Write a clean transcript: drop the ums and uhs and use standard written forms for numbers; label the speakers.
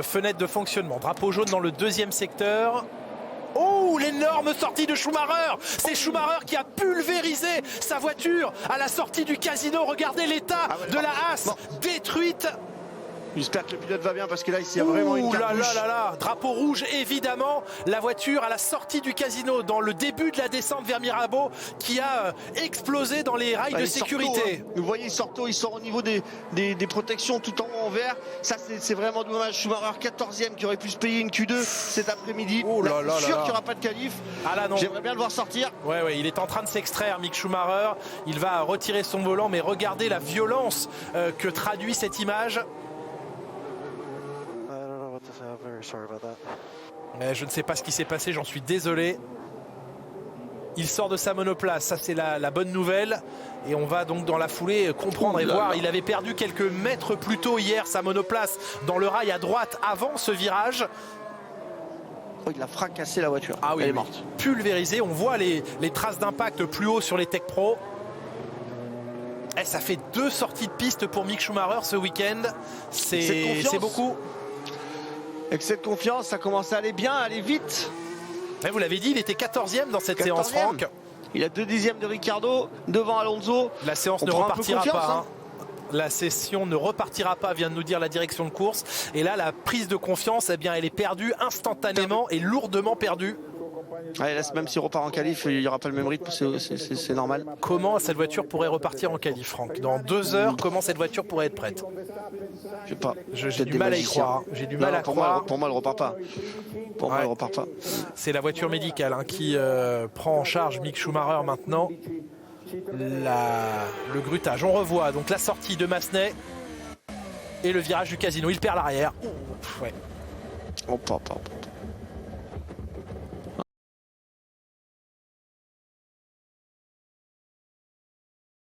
Speaker 1: fenêtre de fonctionnement. Drapeau jaune dans le deuxième secteur. Oh, l'énorme sortie de Schumacher! C'est Schumacher qui a pulvérisé sa voiture à la sortie du casino. Regardez l'état de la Haas, détruite.
Speaker 2: J'espère que le pilote va bien parce que là, il y a vraiment une cartouche.
Speaker 1: Drapeau rouge, évidemment. La voiture à la sortie du casino, dans le début de la descente vers Mirabeau, qui a explosé dans les rails de sécurité.
Speaker 2: Vous voyez, il sort au niveau des protections tout en haut en vert. Ça, c'est vraiment dommage. Schumacher 14e qui aurait pu se payer une Q2 cet après-midi. Je suis sûr qu'il n'y aura pas de qualif.
Speaker 1: Ah là non.
Speaker 2: J'aimerais bien le voir sortir.
Speaker 1: Ouais, il est en train de s'extraire, Mick Schumacher. Il va retirer son volant, mais regardez la violence que traduit cette image. Je ne sais pas ce qui s'est passé, j'en suis désolé. Il sort de sa monoplace, ça c'est la bonne nouvelle. Et on va donc dans la foulée comprendre et voir. Il avait perdu quelques mètres plus tôt hier sa monoplace dans le rail à droite avant ce virage.
Speaker 2: Oh, il a fracassé la voiture.
Speaker 1: Ah oui,
Speaker 2: elle est morte.
Speaker 1: Pulvérisée, on voit les traces d'impact plus haut sur les Tech Pro. Et ça fait 2 sorties de piste pour Mick Schumacher ce week-end. C'est beaucoup.
Speaker 2: Avec cette confiance, ça commence à aller bien, à aller vite.
Speaker 1: Et vous l'avez dit, il était 14e dans cette séance, Franck.
Speaker 2: Il a 2 dixièmes de Ricardo devant Alonso.
Speaker 1: La séance ne repartira pas. La session ne repartira pas, vient de nous dire la direction de course. Et là, la prise de confiance, eh bien, elle est perdue instantanément et lourdement perdue.
Speaker 2: Ouais, là, même s'il repart en qualif, il n'y aura pas le même rythme, c'est normal.
Speaker 1: Comment cette voiture pourrait repartir en qualif, Franck? Dans 2 heures, comment cette voiture pourrait être prête?
Speaker 2: Je sais pas.
Speaker 1: J'ai du mal à y croire. J'ai du mal à croire.
Speaker 2: Pour moi, elle repart pas. Pour moi, elle repart pas.
Speaker 1: C'est la voiture médicale qui prend en charge Mick Schumacher maintenant. Le grutage. On revoit donc la sortie de Massenet et le virage du casino. Il perd l'arrière. Ouais.
Speaker 2: Hop.